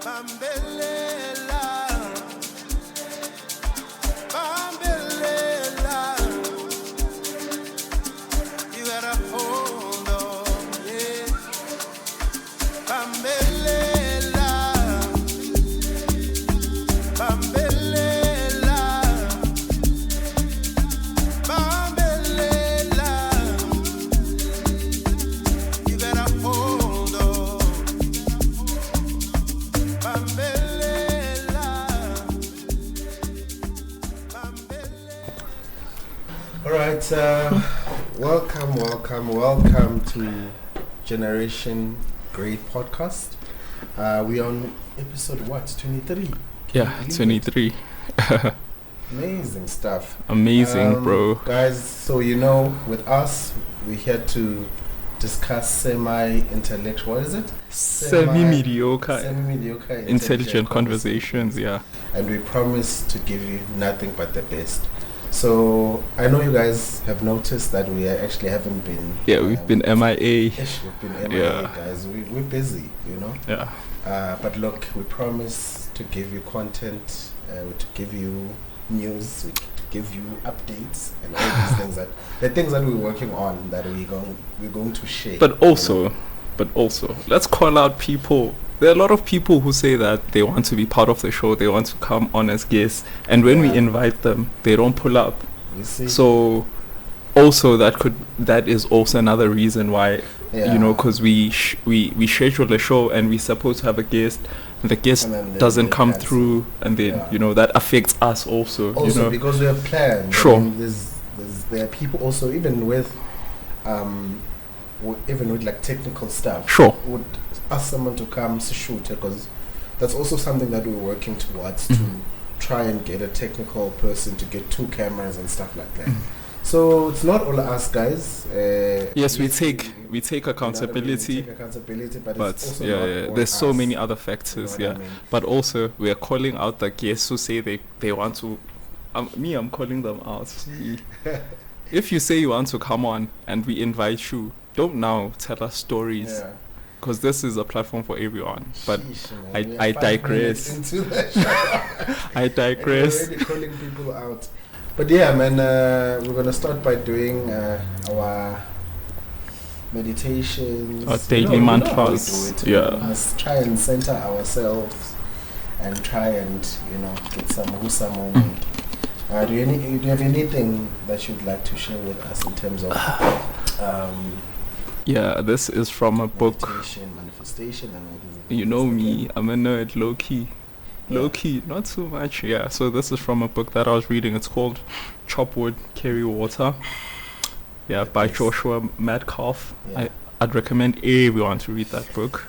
Bambelela, bambelela, you gotta hold on, yeah. Bambelela, bambelela, bambelela, you gotta hold on. All right, welcome to Generation Great Podcast. We're on episode 23? Yeah, 23. Amazing stuff. Amazing, bro. Guys, so with us, we had to discuss semi-intellectual, what is it? Semi-mediocre intelligent conversations, yeah. And we promise to give you nothing but the best. So I know you guys have noticed that we actually haven't been. Yeah, we've been MIA. We've been MIA, guys. We're busy, Yeah. But look, we promise to give you content, to give you news, to give you updates, and all these things the things that we're working on that we're going to share. But also, let's call out people. There are a lot of people who say that they want to be part of the show, they want to come on as guests, and when we invite them, they don't pull up. You see? So, also that is also another reason why, because we schedule a show and we're supposed to have a guest, and the guest doesn't come through, and then that affects us also. Also, because we have plans. Sure. I mean, there are people also even with like technical stuff. Sure. Would ask someone to come shoot, because that's also something that we're working towards, to try and get a technical person to get 2 cameras and stuff like that. So it's not all us, guys. Yes, we take accountability. But But it's also there's not so all many us. other factors. You know what Yeah, I mean? but also we are calling out the guests who say they want to. I'm calling them out. If you say you want to come on and we invite you, don't now tell us stories. Yeah. Because this is a platform for everyone. But Sheesh, man. We are I 5 digress. minutes into the show. I digress. We're already calling people out. But yeah, man, we're going to start by doing our meditations. Our daily mantras. We Yeah. must try and center ourselves and try and, get some moment. Do you have anything that you'd like to share with us in terms of Yeah, this is from a book. meditation, manifestation, and all these You know things like me, I'm a nerd, low key. Low key, not too much. Yeah, so this is from a book that I was reading. It's called Chop Wood, Carry Water. Yeah, by Nice. Joshua Metcalf. Yeah. I'd recommend everyone to read that book.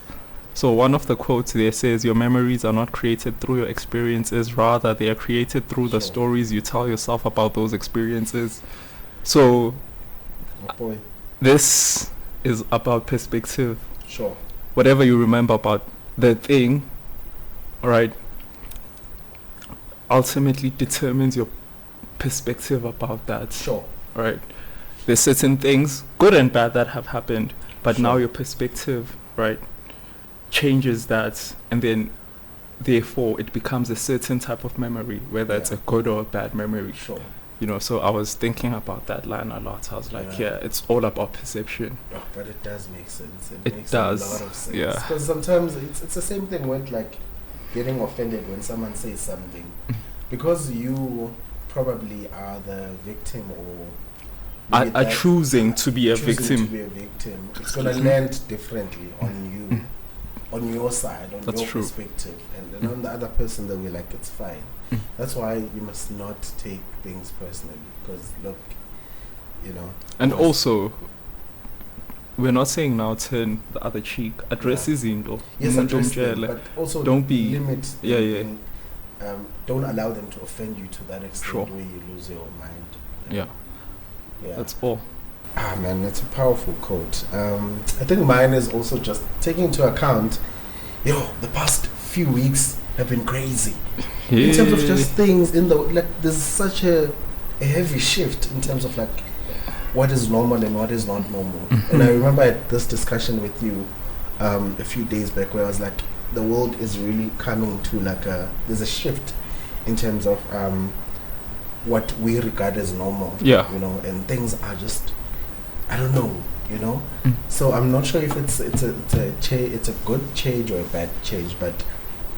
So one of the quotes there says, "Your memories are not created through your experiences, rather they are created through the Sure. stories you tell yourself about those experiences." So Oh boy, this is about perspective. sure. Whatever you remember about the thing, alright, ultimately determines your perspective about that. Sure. Right? There's certain things, good and bad, that have happened, but now Sure. your perspective, right, changes that, and then therefore it becomes a certain type of memory, whether it's a good or a bad memory. Sure. So I was thinking about that line a lot. I was like, Yeah. yeah, it's all about perception. Oh, but it does make sense. It makes does, a lot of sense. yeah. Because sometimes it's the same thing with like getting offended when someone says something, because you probably are the victim, or maybe Are that- choosing to be a choosing victim. To be a victim, it's gonna land differently on you, on your side, on That's your true. perspective, and then on the other person they'll be like, it's fine. That's why you must not take things personally, because look, And Yes. also, we're not saying now turn the other cheek. Address izinto. yes, Umuntu address them, umtshele. but also Don't be- limit them yeah, yeah. and, don't allow them to offend you to that extent Sure. where you lose your mind. Yeah, Yeah. that's all. Man, it's a powerful quote. I think mine is also just taking into account, the past few weeks have been crazy. In terms of just things there's such a heavy shift in terms of like what is normal and what is not normal. And I remember I had this discussion with you a few days back where I was like, the world is really coming to there's a shift in terms of what we regard as normal. Yeah. And things are just, I don't know, So I'm not sure if it's a good change or a bad change, but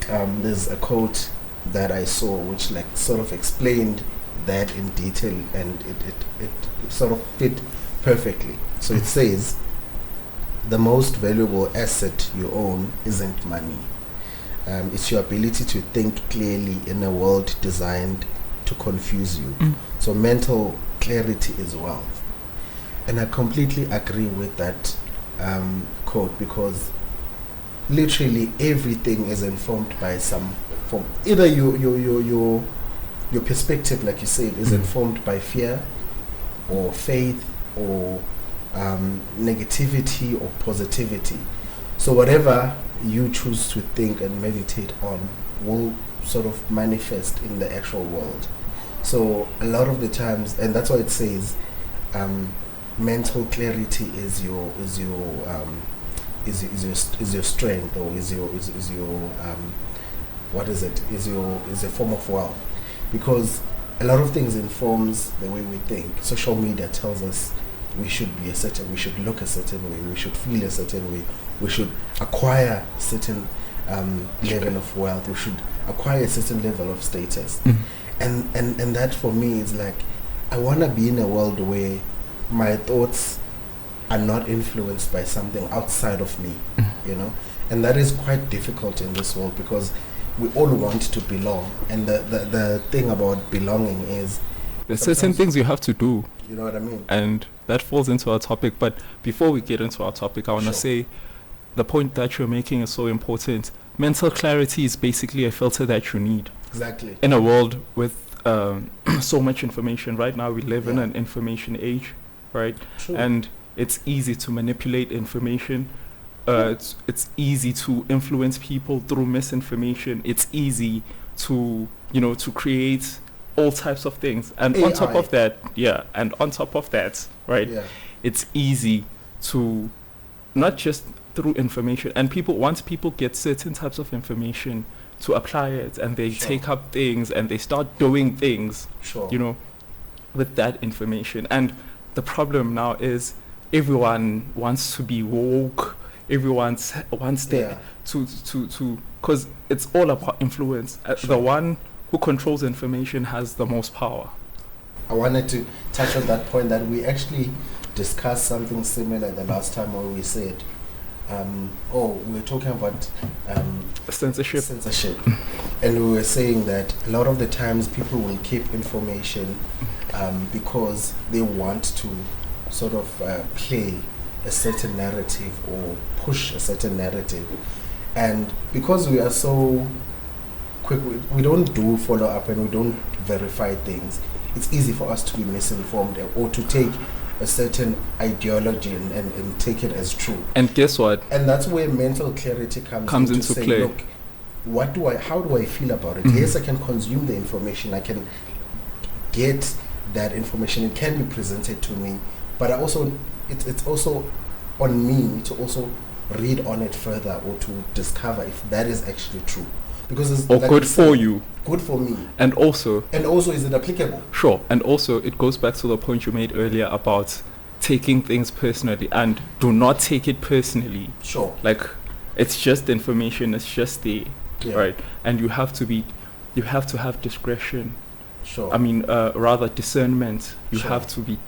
there's a quote that I saw which sort of explained that in detail, and it sort of fit perfectly. So it says, the most valuable asset you own isn't money. It's your ability to think clearly in a world designed to confuse you. So mental clarity is wealth. And I completely agree with that quote, because literally everything is informed by some form. Either your perspective, like you said, is informed by fear or faith or negativity or positivity. So whatever you choose to think and meditate on will sort of manifest in the actual world. So a lot of the times, and that's why it says mental clarity is your strength, or is a form of wealth, because a lot of things informs the way we think. Social media tells us we should be we should look a certain way, we should feel a certain way, we should acquire a certain level of wealth, we should acquire a certain level of status. And that for me is I want to be in a world where my thoughts are not influenced by something outside of me, and that is quite difficult in this world, because we all want to belong, and the thing about belonging is there's certain things you have to do. You know what I mean? And that falls into our topic. But before we get into our topic, I want to say the point that you're making is so important. Mental clarity is basically a filter that you need. Exactly. In a world with so much information. Right now we live in an information age, right? True. And it's easy to manipulate information. It's easy to influence people through misinformation. It's easy to create all types of things, and AI. on top of that, right? Yeah. It's easy to not just through information, and once people get certain types of information, to apply it, and they take up things and they start doing things, with that information. And the problem now is everyone wants to be woke. Everyone wants to because it's all about influence. The one who controls information has the most power. I wanted to touch on that point, that we actually discussed something similar the last time, where we said, we were talking about censorship. And we were saying that a lot of the times people will keep information because they want to sort of play a certain narrative or push a certain narrative. And because we are so quick, we don't do follow up and we don't verify things, it's easy for us to be misinformed or to take a certain ideology and take it as true. And guess what? And that's where mental clarity comes into say, play. Look, how do I feel about it? Yes, I can consume the information, I can get that information, it can be presented to me, but I also it's also on me to also read on it further, or to discover if that is actually true, because it's good for you, good for me, and also is it applicable? Sure. And also it goes back to the point you made earlier about taking things personally, and do not take it personally. Sure. It's just information, it's just there, right? And you have to have discretion. Sure. I mean, rather discernment. You have to be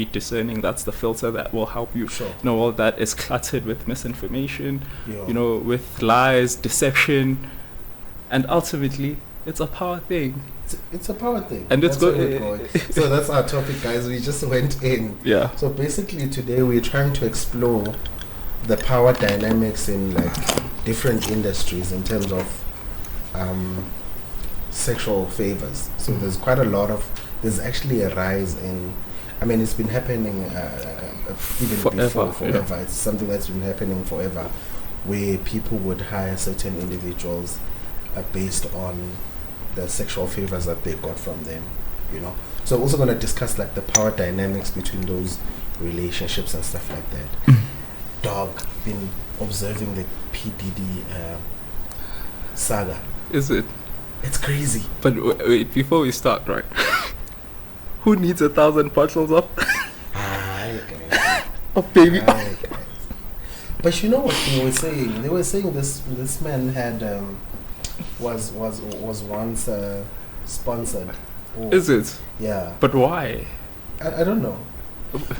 discerning. That's the filter that will help you. Sure. All that is cluttered with misinformation, with lies, deception, and ultimately, it's a power thing. It's a power thing. And it's good. So that's our topic, guys. We just went in. Yeah. So basically, today we're trying to explore the power dynamics in different industries in terms of sexual favors. So there's quite a lot of, there's actually a rise in, I mean, it's been happening even forever. Yeah. It's something that's been happening forever, where people would hire certain individuals based on the sexual favors that they got from them, So we're also going to discuss the power dynamics between those relationships and stuff like that. dog, been observing the P Diddy saga. Is it? It's crazy. But wait, before we start, right? Who needs 1,000 bottles of of baby? But you know what they were saying? They were saying this man had was once sponsored. Is it? Yeah. But why? I don't know.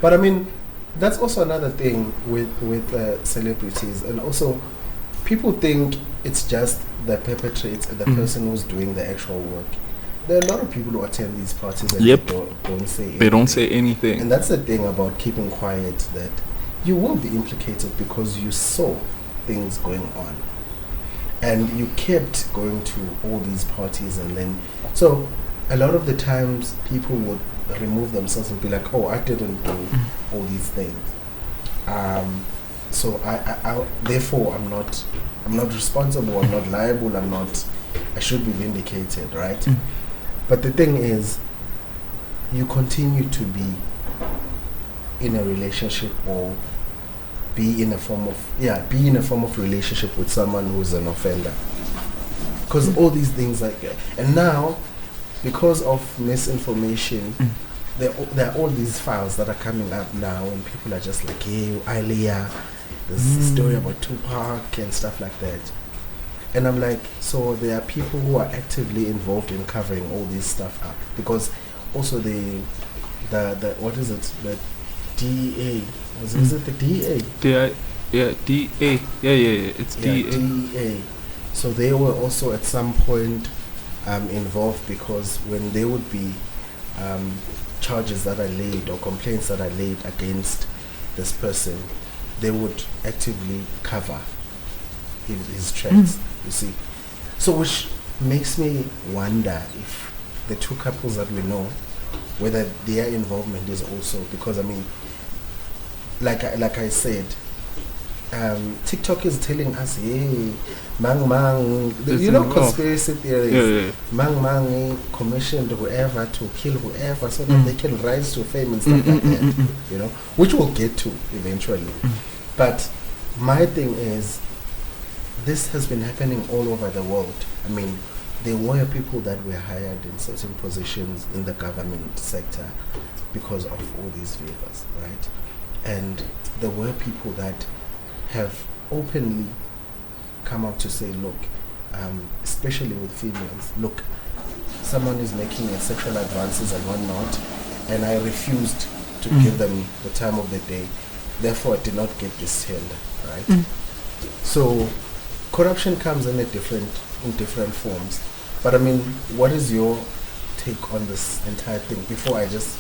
But I mean, that's also another thing with celebrities, and also people think it's just the perpetrator, the person who's doing the actual work. There are a lot of people who attend these parties and don't say anything. They don't say anything. And that's the thing about keeping quiet, that you will be implicated because you saw things going on. And you kept going to all these parties, and then... So, a lot of the times, people would remove themselves and be like, oh, I didn't do all these things. So, I therefore, I'm not responsible, I'm not liable, I should be vindicated, right? But the thing is, you continue to be in a relationship or be in a form of relationship with someone who's an offender. Because all these things and now, because of misinformation, there are all these files that are coming up now, and people are just like, hey, Ilea, this story about Tupac and stuff like that. And I'm like, so there are people who are actively involved in covering all this stuff up, because also the what is it, the DEA, is it the DEA? DEA, it's DEA. So they were also at some point involved, because when there would be charges that are laid or complaints that are laid against this person, they would actively cover his tracks, you see. So which makes me wonder if the two couples that we know, whether their involvement is also, because I mean, like I said, TikTok is telling us, hey, mang, conspiracy theories, mang commissioned whoever to kill whoever so that they can rise to fame and stuff like that, you know, which we'll get to eventually. But my thing is, this has been happening all over the world. I mean, there were people that were hired in certain positions in the government sector because of all these favors, right? And there were people that have openly come up to say, look, especially with females, look, someone is making sexual advances and whatnot, and I refused to give them the time of the day. Therefore, I did not get this tender, right? So, corruption comes in different forms. But I mean, what is your take on this entire thing before I just...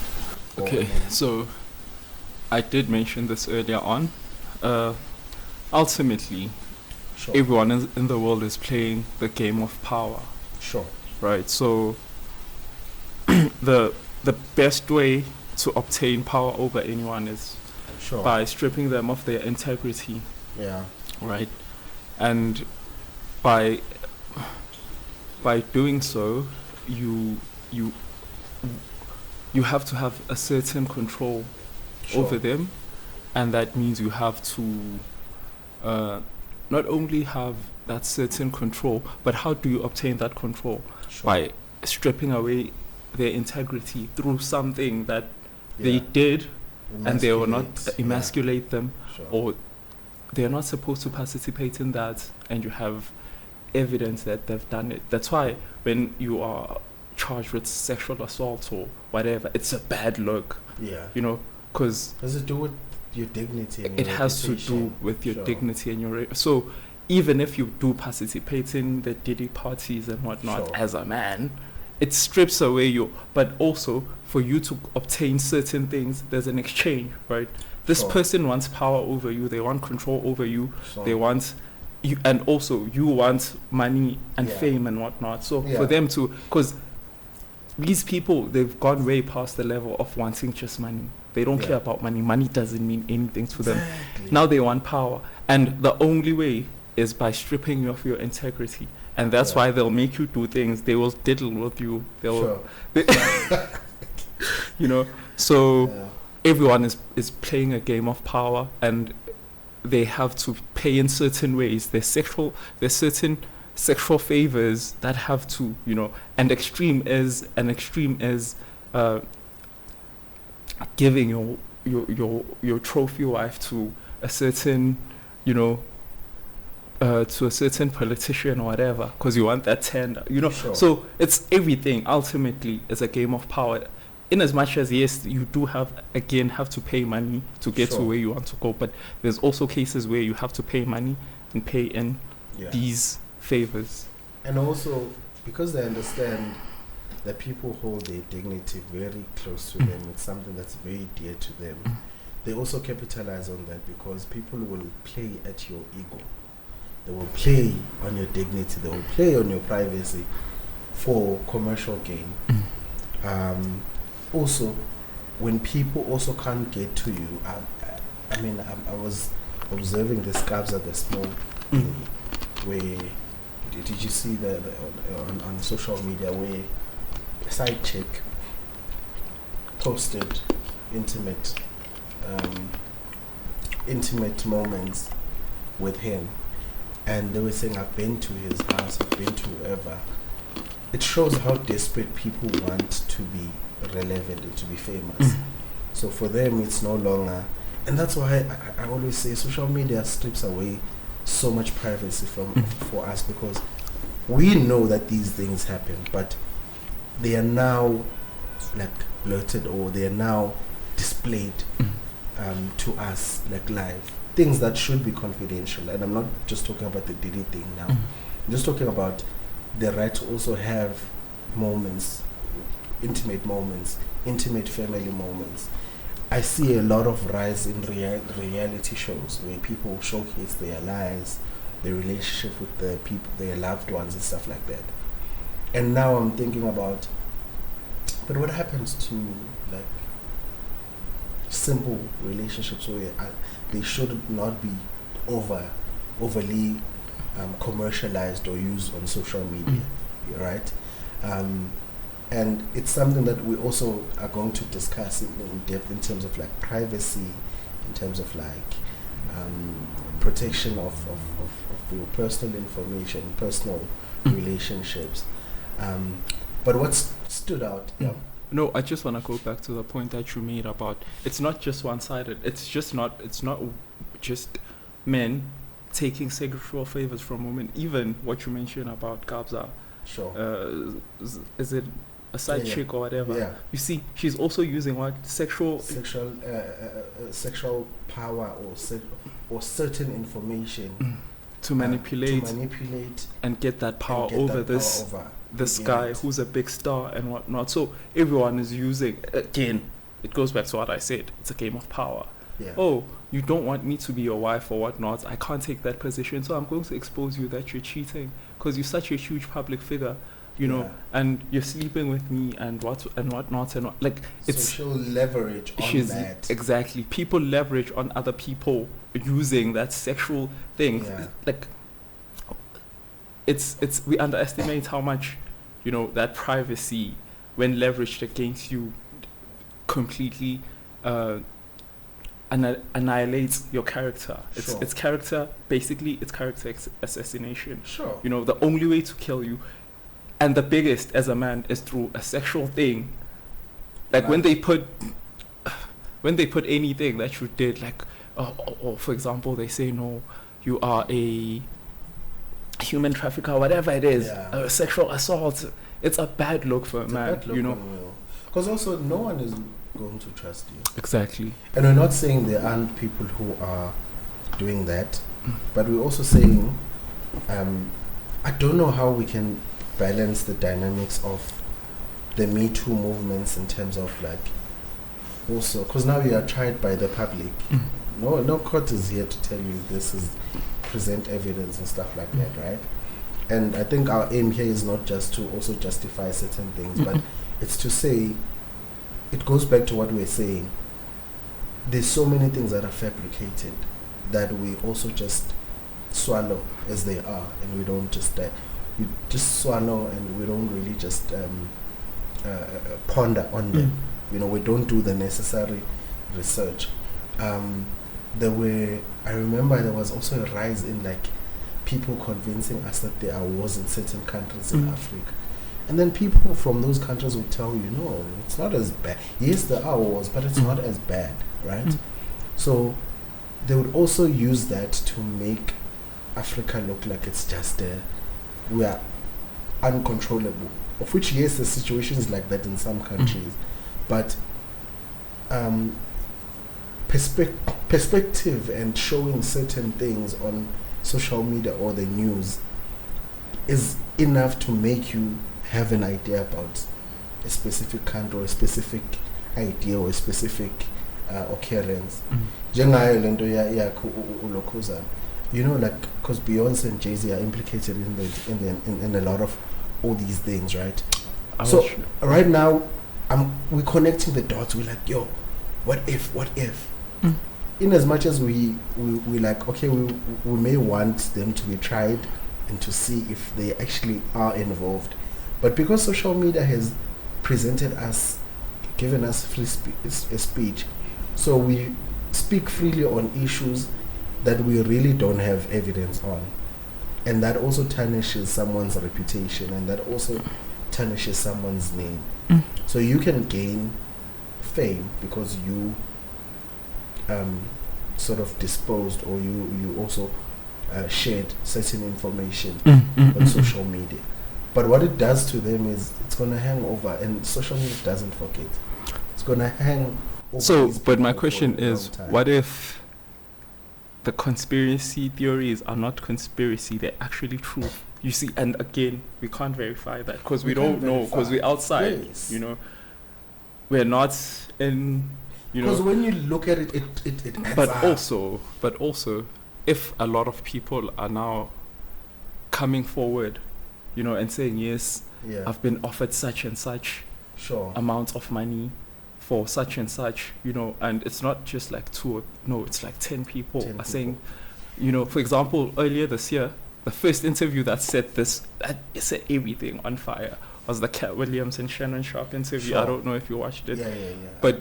Okay, so I did mention this earlier on. Ultimately, everyone in the world is playing the game of power. Sure. Right, so the best way to obtain power over anyone is by stripping them of their integrity. Yeah. Right, and by doing so, you have to have a certain control over them, and that means you have to not only have that certain control, but how do you obtain that control? By stripping away their integrity through something that they did, and they will not emasculate them, or they're not supposed to participate in that, and you have evidence that they've done it. That's why when you are charged with sexual assault or whatever, it's a bad look. Yeah. You know, because... Does it do with your dignity and it has to do with your dignity and your... So even if you do participate in the Diddy parties and whatnot as a man, it strips away your... But also, for you to obtain certain things, there's an exchange, right? This person wants power over you. They want control over you. They want you, and also you want money and fame and whatnot. So for them to, because these people, they've gone way past the level of wanting just money. They don't care about money. Money doesn't mean anything to them. Now they want power, and the only way is by stripping you of your integrity. And that's why they'll make you do things. They will diddle with you. They'll, you know. So everyone is playing a game of power, and they have to pay in certain ways. There's certain sexual favors that have to, and extreme is giving your trophy wife to a certain, to a certain politician or whatever, because you want that tender, Sure. So it's everything. Ultimately, it's a game of power. In as much as, yes, you do have to pay money to get to where you want to go, but there's also cases where you have to pay money and pay in these favors. And also, because they understand that people hold their dignity very close to them, it's something that's very dear to them, they also capitalize on that, because people will play at your ego. They will play on your dignity. They will play on your privacy for commercial gain. Also, when people also can't get to you, I was observing the scabs at the small where did you see on social media where a side chick posted intimate moments with him, and they were saying, I've been to his house, I've been to whoever. It shows how desperate people want to be relevant and to be famous. So for them, it's no longer, and that's why I always say social media strips away so much privacy for us, because we know that these things happen, but they are now like blurted, or they are now displayed to us like live, things that should be confidential. And I'm not just talking about the Diddy thing now. I'm just talking about the right to also have moments, intimate family moments. I see a lot of rise in reality shows where people showcase their lives, their relationship with the people, their loved ones and stuff like that. And now I'm thinking about, but what happens to like simple relationships where they should not be overly commercialized or used on social media, right? And it's something that we also are going to discuss in depth in terms of like privacy, in terms of like protection of your personal information, personal relationships. But what stood out? No, I just want to go back to the point that you made about it's not just one-sided. It's not just men taking sexual favors from women. Even what you mentioned about Kabza. Sure. Is it a side chick or whatever? Yeah. You see, she's also using what sexual power or certain information to manipulate and get that power over this guy who's a big star and whatnot. So everyone is using, again, it goes back to what I said, it's a game of power. Yeah. Oh, you don't want me to be your wife or whatnot, I can't take that position, so I'm going to expose you that you're cheating because you're such a huge public figure, and you're sleeping with me and whatnot. Like, it's social leverage on that. Exactly. People leverage on other people using that sexual thing. Yeah. Like, it's we underestimate how much, that privacy, when leveraged against you, completely annihilates your character. It's character, basically, it's character assassination. Sure. The only way to kill you, and the biggest as a man, is through a sexual thing. Like, when they put anything that you did, like, or for example, they say, no, you are a human trafficker, whatever it is, sexual assault. It's a bad look for a man, Because also, no one is going to trust you. Exactly. And we're not saying there aren't people who are doing that, but we're also saying, I don't know how we can balance the dynamics of the Me Too movements in terms of like, also, because now we are tried by the public. No court is here to tell you this is present evidence and stuff like that, right? And I think our aim here is not just to also justify certain things, but it's to say, it goes back to what we're saying. There's so many things that are fabricated that we also just swallow as they are, and we don't just we just swallow, and we don't really just ponder on them. We don't do the necessary research. There were I remember there was also a rise in like people convincing us that there are wars in certain countries in Africa. And then people from those countries would tell you, no, it's not as bad. Yes, there are wars, but it's not as bad, right? So they would also use that to make Africa look like it's just we are uncontrollable. Of which, yes, the situation is like that in some countries, but perspective and showing certain things on social media or the news is enough to make you have an idea about a specific country or a specific idea or a specific occurrence. You know, like, because Beyonce and Jay-Z are implicated in a lot of all these things, right? So right now we're connecting the dots. We're like, yo, what if in as much as we like, okay, we may want them to be tried and to see if they actually are involved, but because social media has presented us, given us free speech, so we speak freely on issues that we really don't have evidence on, and that also tarnishes someone's reputation, and that also tarnishes someone's name. So you can gain fame because you sort of disposed, or you also shared certain information on social media. But what it does to them is it's going to hang over, and social media doesn't forget. It's going to hang over. So, but my question is, what if the conspiracy theories are not conspiracy, they're actually true? You see, and again, we can't verify that because we don't know, because we're outside, you know. We're not in, you know. Because when you look at it, it adds but up. also, if a lot of people are now coming forward, you know, and saying, yes, I've been offered such and such amount of money for such and such, you know, and it's not just like it's like 10 people are saying, you know, for example, earlier this year, the first interview that set everything on fire was the Cat Williams and Shannon Sharp interview. I don't know if you watched it. But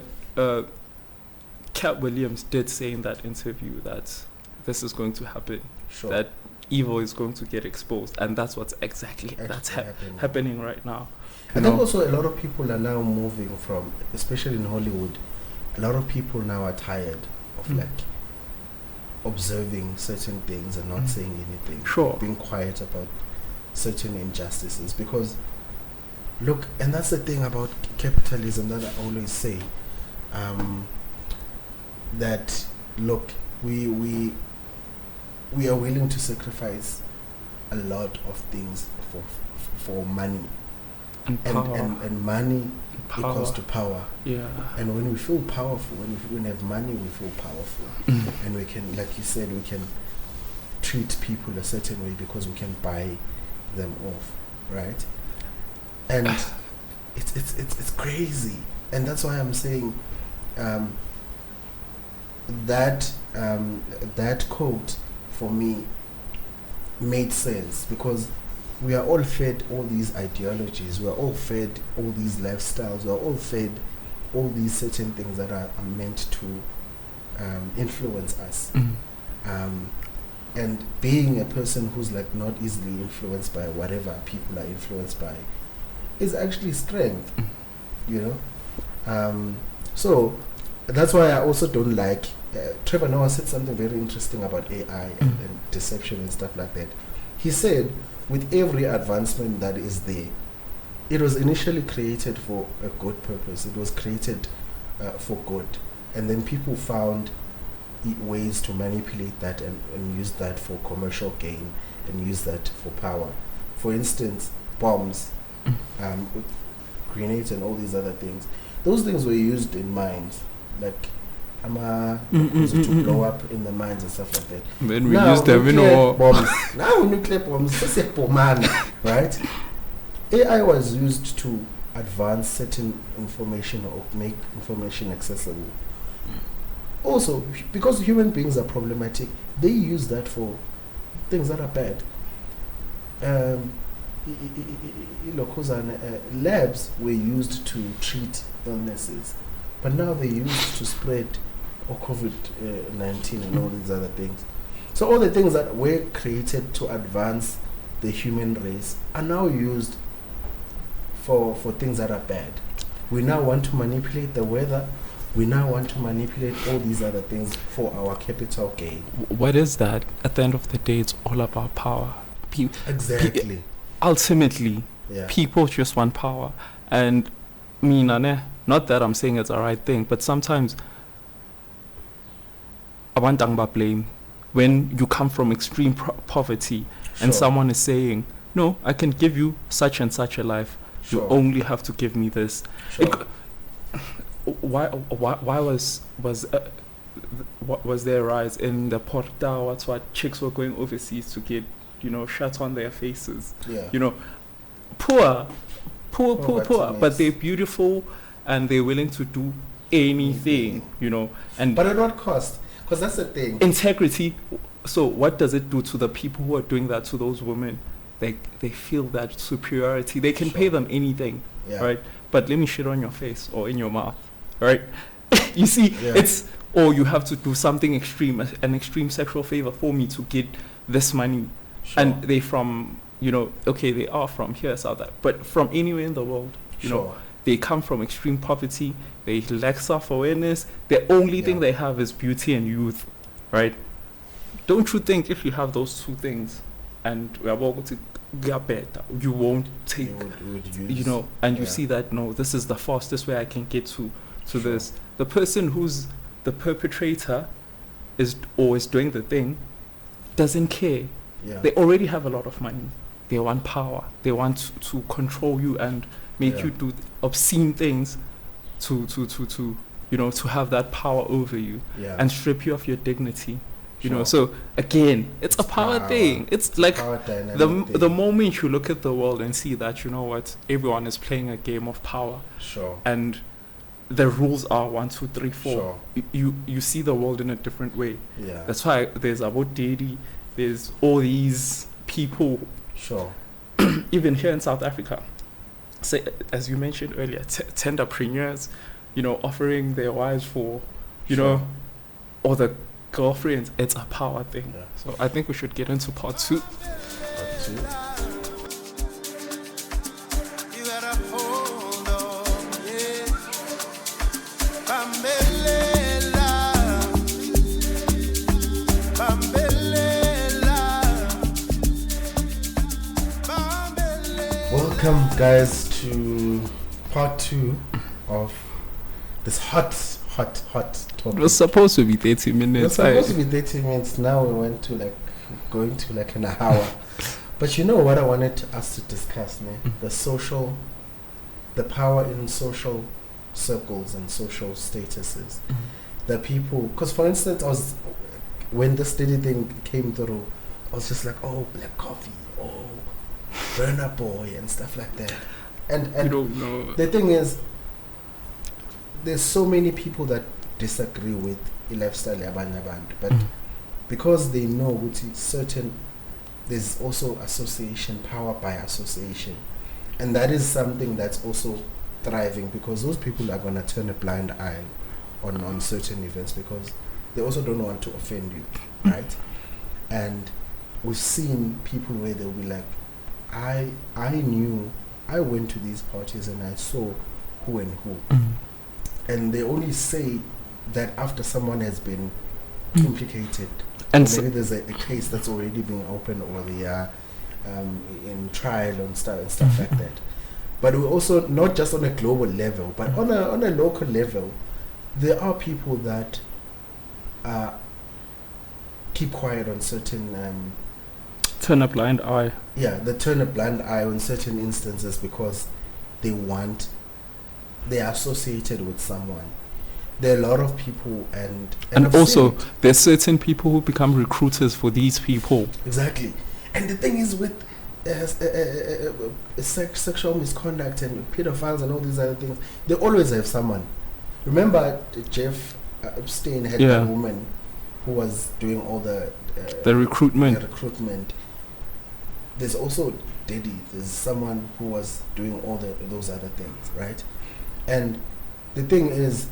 Cat Williams did say in that interview that this is going to happen, that evil is going to get exposed, and that's what's exactly happening right now. I think also a lot of people are now moving from, especially in Hollywood, a lot of people now are tired of like observing certain things and not saying anything, being quiet about certain injustices. Because look, and that's the thing about capitalism that I always say, that look, we are willing to sacrifice a lot of things for money. And money equals to power. And when we feel powerful, when we have money, we feel powerful. And we can, like you said, we can treat people a certain way because we can buy them off, right? And it's crazy. And that's why I'm saying that quote for me made sense, because we are all fed all these ideologies, we are all fed all these lifestyles, we are all fed all these certain things that are meant to influence us. And being a person who's like not easily influenced by whatever people are influenced by is actually strength, you know. So that's why I also don't like Trevor Noah said something very interesting about AI and deception and stuff like that. He said, with every advancement that is there, it was initially created for a good purpose. It was created for good, and then people found ways to manipulate that and use that for commercial gain and use that for power. For instance, bombs, grenades and all these other things. Those things were used in mines, like to blow up in the mines and stuff like that. Then we use them in war. Bombs. Now nuclear bombs, right? AI was used to advance certain information or make information accessible. Also, because human beings are problematic, they use that for things that are bad. Labs were used to treat illnesses, but now they're used to spread or COVID-19 and all these other things. So all the things that were created to advance the human race are now used for things that are bad. We now want to manipulate the weather. We now want to manipulate all these other things for our capital gain. What is that? At the end of the day, it's all about power. Exactly. Ultimately, people just want power. And me, not that I'm saying it's the right thing, but sometimes I want to blame when you come from extreme poverty and someone is saying, no, I can give you such and such a life. You only have to give me this. Why was there a rise in the Porta? What's what chicks were going overseas to get, shots on their faces? Poor, but they're beautiful and they're willing to do anything, and but at what cost? Because that's the thing. Integrity. So what does it do to the people who are doing that to those women? They feel that superiority. They can pay them anything, right? But let me shit on your face or in your mouth, right? You see, it's, or you have to do something extreme, an extreme sexual favor for me to get this money. And they from, they are from here, South Africa, but from anywhere in the world, they come from extreme poverty. They lack self-awareness. The only thing they have is beauty and youth, right? Don't you think if you have those two things and we are able to get better, you won't take, and you see that, no, this is the fastest way I can get to this. The person who's the perpetrator is doing the thing doesn't care. They already have a lot of money. They want power. They want to control you and make you do obscene things to have that power over you and strip you of your dignity. So again, it's a power thing. It's like the moment you look at the world and see that, everyone is playing a game of power. And the rules are 1, 2, 3, 4. You see the world in a different way. That's why there's about Diddy. There's all these people. Even here in South Africa. Say, as you mentioned earlier, tenderpreneurs, offering their wives for, or the girlfriends. It's a power thing. So I think we should get into part 2. You gotta hold on, Welcome, guys, to part 2 of this hot topic. It was supposed to be 30 minutes. It was supposed to be 30 minutes. Now we went to going to an hour. But you know what I wanted us to discuss, man? The power in social circles and social statuses. The people, because for instance, when this Diddy thing came through, I was just like, oh, black coffee, oh, Burner Boy and stuff like that. And you don't know. The thing is, there's so many people that disagree with the lifestyle yabanye bantu, but because they know there's also association, power by association, and that is something that's also thriving, because those people are going to turn a blind eye on certain events because they also don't want to offend you, right? And we've seen people where they'll be like, I went to these parties and I saw who and who. And they only say that after someone has been implicated, and maybe there's a case that's already been opened, or they are in trial and stuff like that. But we also, not just on a global level, but on a local level, there are people that keep quiet on certain turn a blind eye. They turn a blind eye on certain instances because they are associated with someone. There are a lot of people, and also there's certain people who become recruiters for these people. Exactly. And the thing is with sexual misconduct and pedophiles and all these other things, they always have someone. Remember Jeff Epstein had a woman who was doing all the recruitment. There's also Diddy. There's someone who was doing all those other things, right? And the thing is,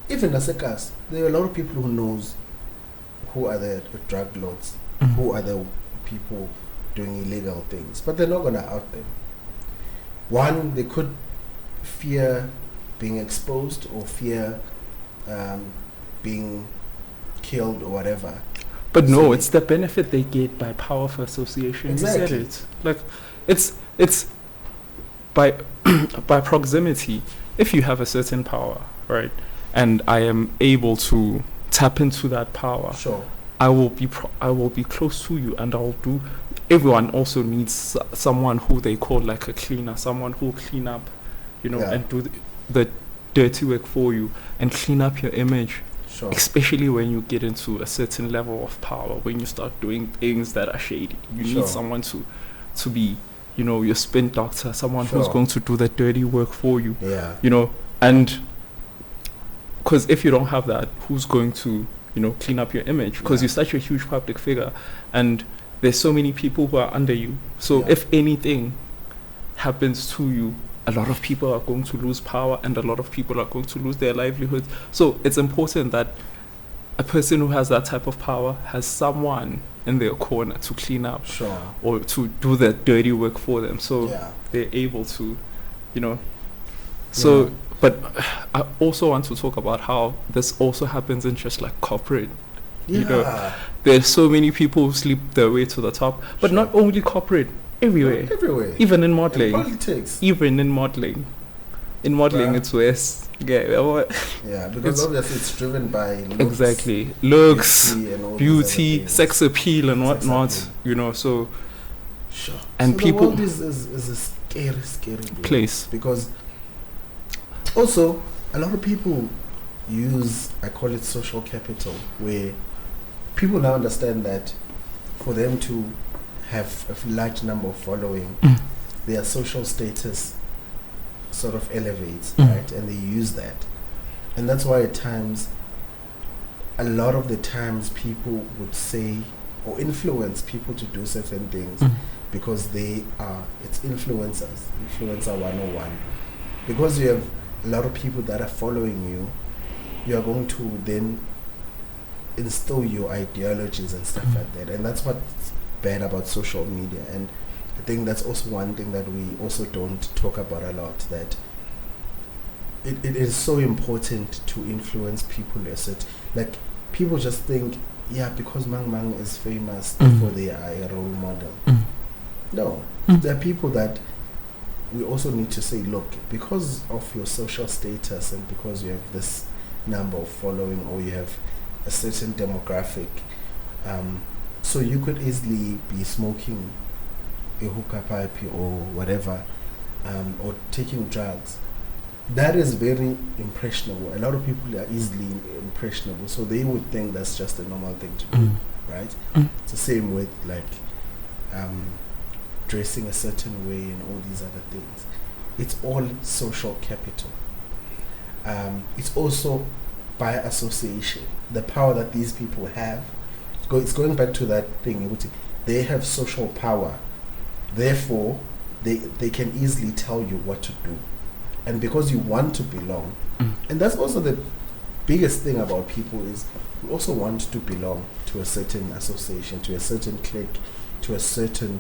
even as a cast, there are a lot of people who knows who are the drug lords, Mm. who are the people doing illegal things, but they're not gonna out them. One, they could fear being exposed or fear being killed or whatever. But So no, they- it's the benefit they get by power of association. You said Exactly. it. Like, it's by by proximity. If you have a certain power, right, and I am able to tap into that power, Sure. I will be close to you, and I'll do. Everyone also needs someone who they call like a cleaner, someone who will clean up, Yeah. and do the dirty work for you and clean up your image. Sure. Especially when you get into a certain level of power, when you start doing things that are shady, you Sure. need someone to be, your spin doctor, someone who's Sure. going to do the dirty work for you, Yeah. and because if you don't have that, who's going to, clean up your image? Because Yeah. you're such a huge public figure, and there's so many people who are under you. So Yeah. if anything happens to you, a lot of people are going to lose power, and a lot of people are going to lose their livelihoods. So it's important that a person who has that type of power has someone in their corner to clean up Sure. or to do the dirty work for them, so Yeah. they're able to, So, Yeah. but I also want to talk about how this also happens in just like corporate. Yeah. you know, There's so many people who sleep their way to the top, but Sure. not only corporate, everywhere, Everywhere. even in In modeling. politics. Even in modeling. In modeling, Yeah. it's worse. Yeah, what? Yeah, because It's- obviously it's driven by looks, Exactly. Looks, beauty, and all these other beauty, things. sex appeal, and whatnot. Exactly. So Sure. and so people- the world is a scary, scary place. because also a lot of people use, I call it social capital, where people now understand that for them to have a large number of following, Mm. their social status sort of elevates, Mm. right? And they use that, and that's why at times, a lot of the times, people would say or influence people to do certain things Mm. because it's influencer 101. Because you have a lot of people that are following you, you are going to then instill your ideologies and stuff like that, and that's what's bad about social media. And I think that's also one thing that we also don't talk about a lot, that it is so important to influence people. Like, people just think, yeah, because Mang Mang is famous, therefore they are a role model. Mm. No, Mm. there are people that we also need to say, look, because of your social status and because you have this number of following or you have a certain demographic, so you could easily be smoking a hookah pipe or whatever, or taking drugs. That is very impressionable. A lot of people are easily impressionable, so they would think that's just a normal thing to do, Mm. right? Mm. It's the same with like dressing a certain way and all these other things. It's all social capital. It's also by association. The power that these people have, it's going back to that thing, they have social power. Therefore, they can easily tell you what to do. And because you want to belong, Mm. and that's also the biggest thing about people, is we also want to belong to a certain association, to a certain clique, to a certain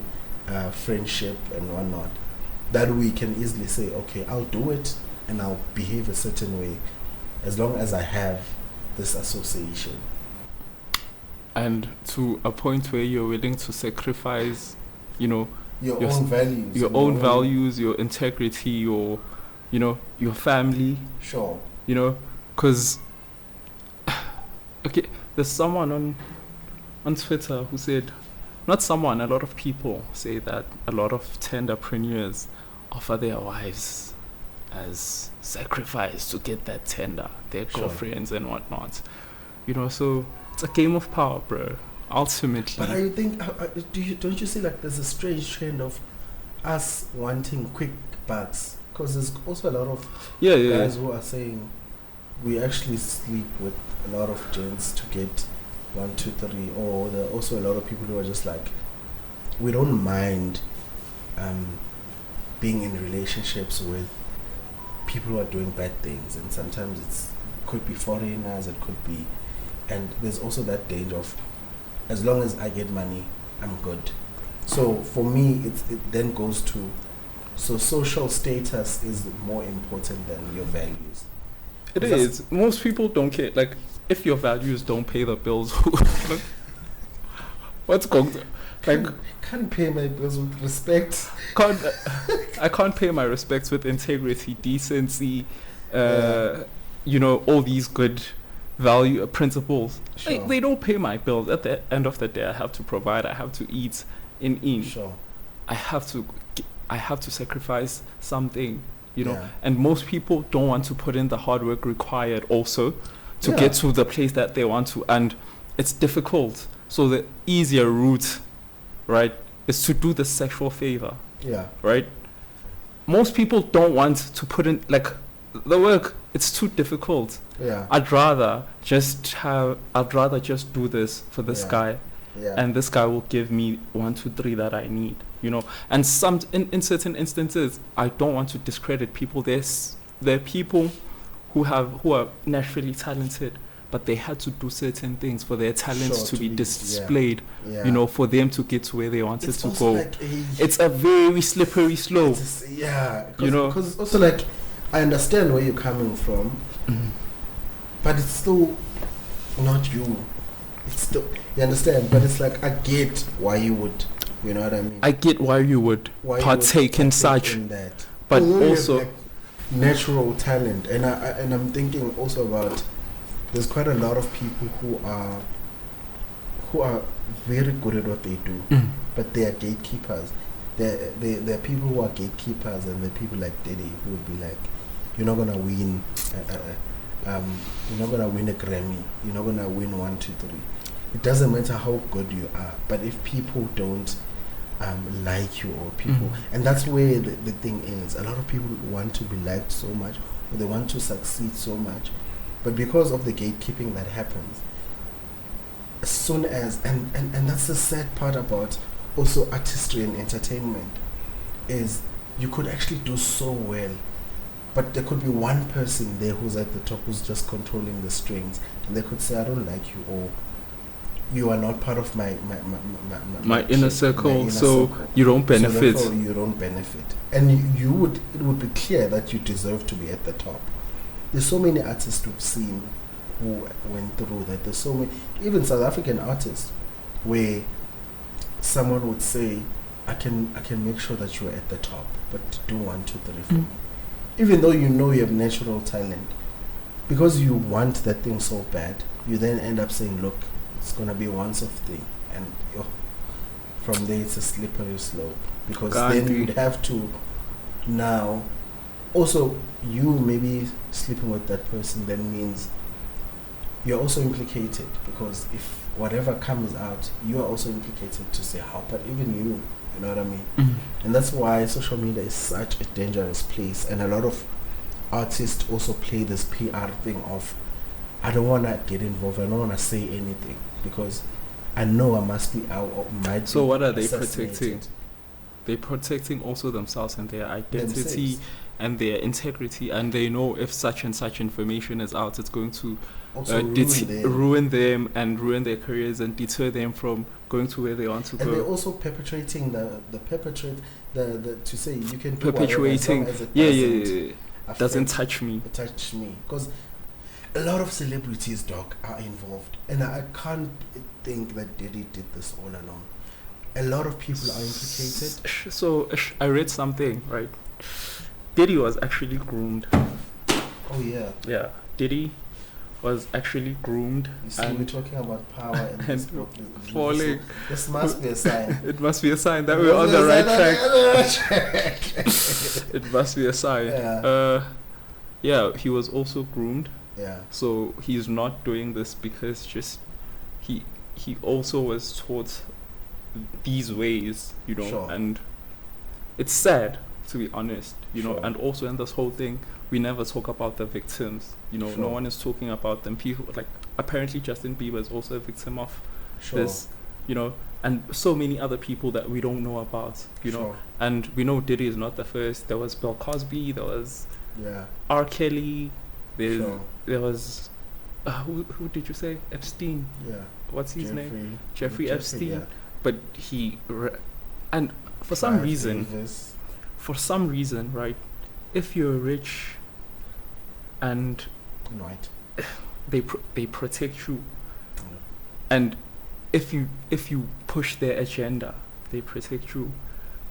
friendship and whatnot, that we can easily say, okay, I'll do it and I'll behave a certain way as long as I have this association. And to a point where you're willing to sacrifice, Your Your own values. your and own values, your integrity, your family, Sure. because okay, there's someone on Twitter who said, not someone, a lot of people say that a lot of tenderpreneurs offer their wives as sacrifice to get that tender, their Sure. girlfriends and whatnot. So it's a game of power, bro. Ultimately. But I think, don't you see like there's a strange trend of us wanting quick bucks? Because there's also a lot of yeah. guys who are saying we actually sleep with a lot of gents to get 1, 2, 3, or there are also a lot of people who are just like, we don't mind being in relationships with people who are doing bad things, and sometimes it's could be foreigners, it could be, and there's also that danger of, as long as I get money, I'm good. So for me, it then goes to, so social status is more important than your values. It is. Most people don't care. Like, if your values don't pay the bills, what's going to, like, can't pay my bills with respect. I can't pay my respects with integrity, decency, all these good value principles. Sure. They don't pay my bills. At the end of the day, I have to provide. I have to eat in. Sure. I have to sacrifice something, Yeah. and most people don't want to put in the hard work required also to get to the place that they want to, and it's difficult. So the easier route, right, is to do the sexual favor. Yeah. Right? Most people don't want to put in, like, the work. It's too difficult. Yeah. I'd rather just do this for this guy, and this guy will give me 1, 2, 3 that I need, and in certain instances, I don't want to discredit people. There are people who are naturally talented, but they had to do certain things for their talents to be displayed, for them to get to where they wanted to go. Like it's a very slippery slope. Because also, like, I understand where you're coming from, but it's still not you. It's still, you understand, but it's like, I get why you would, you know what I mean? I get why you would partake in such, in that. but Although also you have, like, natural talent, and I'm thinking also about, there's quite a lot of people who are very good at what they do, but they are gatekeepers. There are people who are gatekeepers, and there are people like Diddy who would be like, you're not gonna win. You're not gonna win a Grammy. You're not gonna win 1, 2, 3. It doesn't matter how good you are, but if people don't like you, or people, and that's where the thing is. A lot of people want to be liked so much, or they want to succeed so much, but because of the gatekeeping that happens, as soon as and that's the sad part about also artistry and entertainment, is you could actually do so well, but there could be one person there who's at the top, who's just controlling the strings, and they could say, I don't like you, or you are not part of my inner circle, so you don't benefit. So you don't benefit, and it would be clear that you deserve to be at the top. There's so many artists we've seen who went through that. There's so many, even South African artists, where someone would say, I can make sure that you are at the top, but do 1, 2, 3 for me. Even though you know you have natural talent, because you want that thing so bad, you then end up saying, look, it's gonna be once off thing, and from there it's a slippery slope, because then you'd have to now also, you maybe sleeping with that person then means you're also implicated, because if whatever comes out, you are also implicated to say how, but even you know what I mean? And that's why social media is such a dangerous place, and a lot of artists also play this PR thing of, I don't want to get involved, I don't want to say anything, because I know I must be out, or might. So what are they protecting? They're protecting also themselves and their identity and their integrity, and they know if such and such information is out, it's going to ruin them and ruin their careers and deter them from going to where they want to go. And they're also perpetrating the to say you can do perpetuating. Whatever, Yeah. Doesn't touch me. Because a lot of celebrities, dog, are involved, and I can't think that Diddy did this all alone. A lot of people are implicated. So I read something, right? Diddy was actually groomed. Oh yeah. Yeah, Diddy was actually groomed. You see, we're talking about power and this book. Falling. This must be a sign. It must be a sign that we're on the right track. It must be a sign. Yeah, he was also groomed. Yeah. So he's not doing this because just he also was taught these ways, Sure. and it's sad, to be honest, Sure. and also in this whole thing, we never talk about the victims, Sure. No one is talking about them. People, like, apparently Justin Bieber is also a victim of this, and so many other people that we don't know about, Sure. and we know Diddy is not the first. There was Bill Cosby, there was Yeah. R. Kelly, There was who did you say? Epstein. Yeah. What's his name? Jeffrey Epstein. Yeah. But and for some reason, right? If you're rich and right, they protect you, and if you push their agenda, they protect you.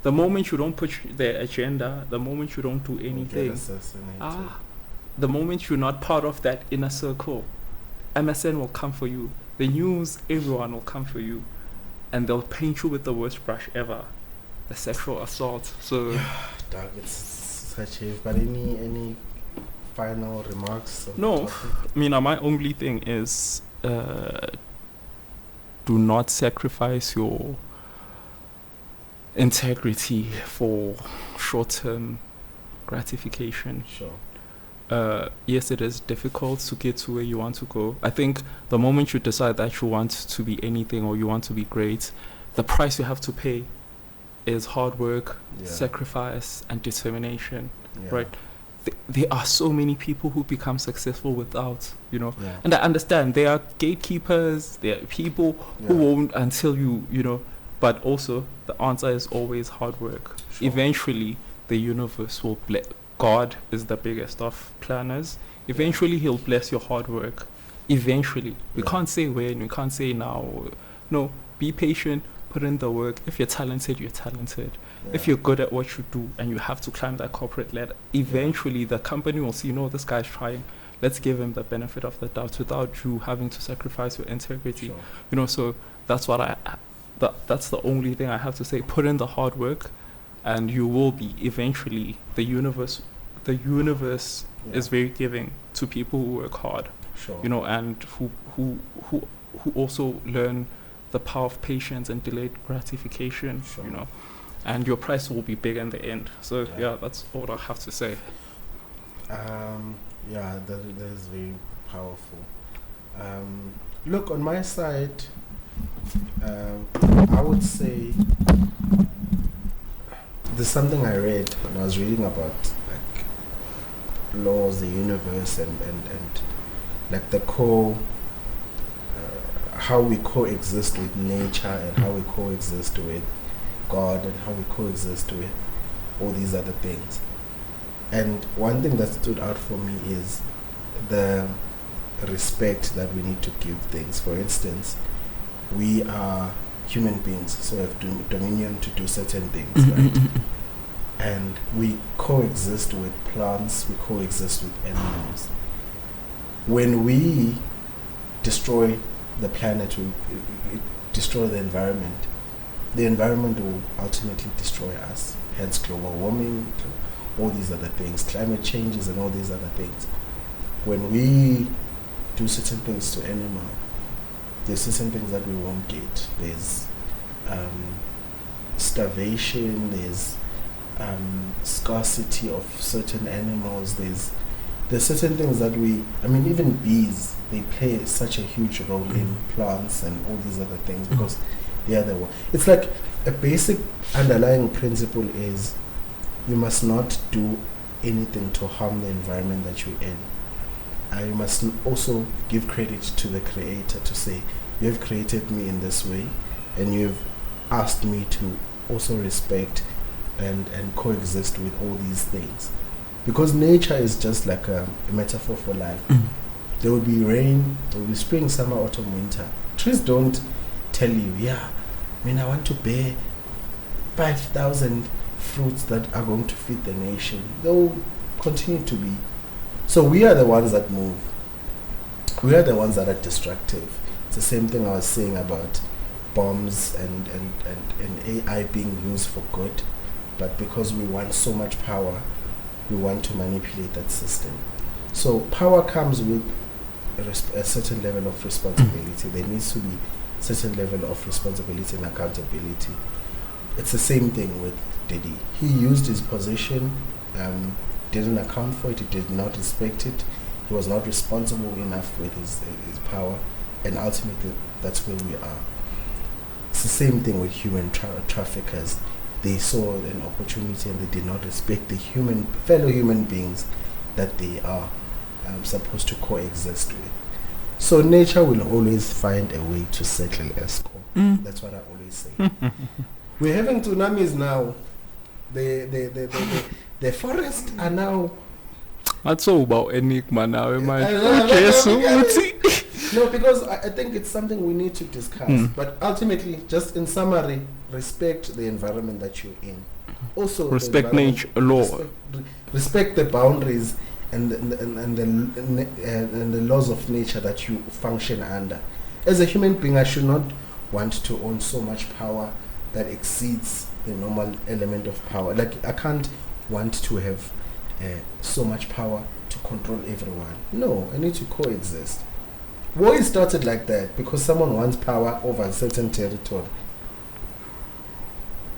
The moment you don't push their agenda, the moment you don't do anything, the moment you're not part of that inner circle, MSN will come for you. The news, everyone will come for you, and they'll paint you with the worst brush ever, the sexual assault. So, yeah, dog, it's such a. But any final remarks? No, I mean, my only thing is, do not sacrifice your integrity for short-term gratification. Sure. Yes, it is difficult to get to where you want to go. I think the moment you decide that you want to be anything or you want to be great, the price you have to pay is hard work, sacrifice, and determination, right? There are so many people who become successful without, and I understand there are gatekeepers, there are people who won't until you, but also the answer is always hard work. Sure. Eventually, the universe will bless. God is the biggest of planners. Eventually, He'll bless your hard work. Eventually. We can't say when, we can't say now. No, be patient, put in the work. If you're talented, you're talented. Yeah. If you're good at what you do and you have to climb that corporate ladder, eventually the company will see, this guy's trying. Let's give him the benefit of the doubt without you having to sacrifice your integrity. Sure. So that's what that's the only thing I have to say. Put in the hard work, and you will be eventually. The universe is very giving to people who work hard. Sure. And who also learn the power of patience and delayed gratification. Sure. And your price will be big in the end. So that's all I have to say. That is very powerful. Look, on my side, I would say there's something I read when I was reading about laws, the universe, and like the how we coexist with nature and how we coexist with God and how we coexist with all these other things. And one thing that stood out for me is the respect that we need to give things. For instance, we are human beings, so we have dominion to do certain things, right? And we coexist with plants, we coexist with animals. When we destroy the planet, we destroy the environment will ultimately destroy us. Hence global warming, all these other things, climate changes and all these other things. When we do certain things to animal, there's certain things that we won't get. There's starvation, there's scarcity of certain animals, there's certain things that even bees, they play such a huge role in plants and all these other things because they are the one. It's like a basic underlying principle is you must not do anything to harm the environment that you're in. You must also give credit to the creator to say, you have created me in this way and you've asked me to also respect and coexist with all these things. Because nature is just like a metaphor for life. There will be rain, there will be spring, summer, autumn, winter. Trees don't tell you, I want to bear 5,000 fruits that are going to feed the nation. They will continue to be. So we are the ones that move. We are the ones that are destructive. It's the same thing I was saying about bombs and AI being used for good. But because we want so much power, we want to manipulate that system. So power comes with a certain level of responsibility. There needs to be a certain level of responsibility and accountability. It's the same thing with Diddy. He used his position, didn't account for it, he did not respect it, he was not responsible enough with his power, and ultimately that's where we are. It's the same thing with human traffickers. They saw an opportunity and they did not respect the fellow human beings that they are. supposed to coexist with. So nature will always find a way to settle Eskom. That's what I always say. We're having tsunamis now. The forests are now. That's all about enigma now, man. No, because I think it's something we need to discuss. But ultimately, just in summary, respect the environment that you're in. Also, respect nature, law. Respect the boundaries and the laws of nature that you function under. As a human being, I should not want to own so much power that exceeds the normal element of power. Like, I can't want to have so much power to control everyone. No, I need to coexist. War started like that because someone wants power over a certain territory.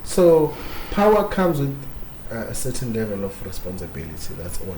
So power comes with a certain level of responsibility. That's all.